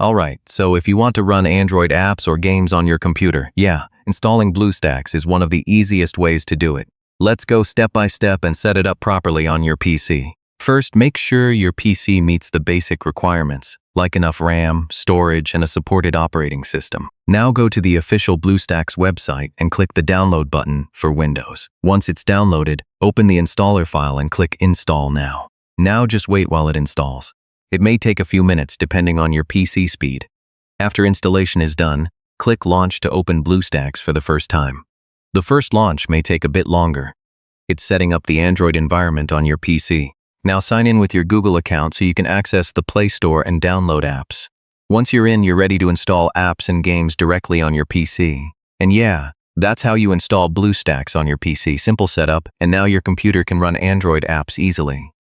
Alright, so if you want to run Android apps or games on your computer, yeah, installing BlueStacks is one of the easiest ways to do it. Let's go step by step and set it up properly on your PC. First, make sure your PC meets the basic requirements, like enough RAM, storage, and a supported operating system. Now go to the official BlueStacks website and click the download button for Windows. Once it's downloaded, open the installer file and click Install Now. Now just wait while it installs. It may take a few minutes depending on your PC speed. After installation is done, click Launch to open BlueStacks for the first time. The first launch may take a bit longer. It's setting up the Android environment on your PC. Now sign in with your Google account so you can access the Play Store and download apps. Once you're in, you're ready to install apps and games directly on your PC. And yeah, that's how you install BlueStacks on your PC. Simple setup, and now your computer can run Android apps easily.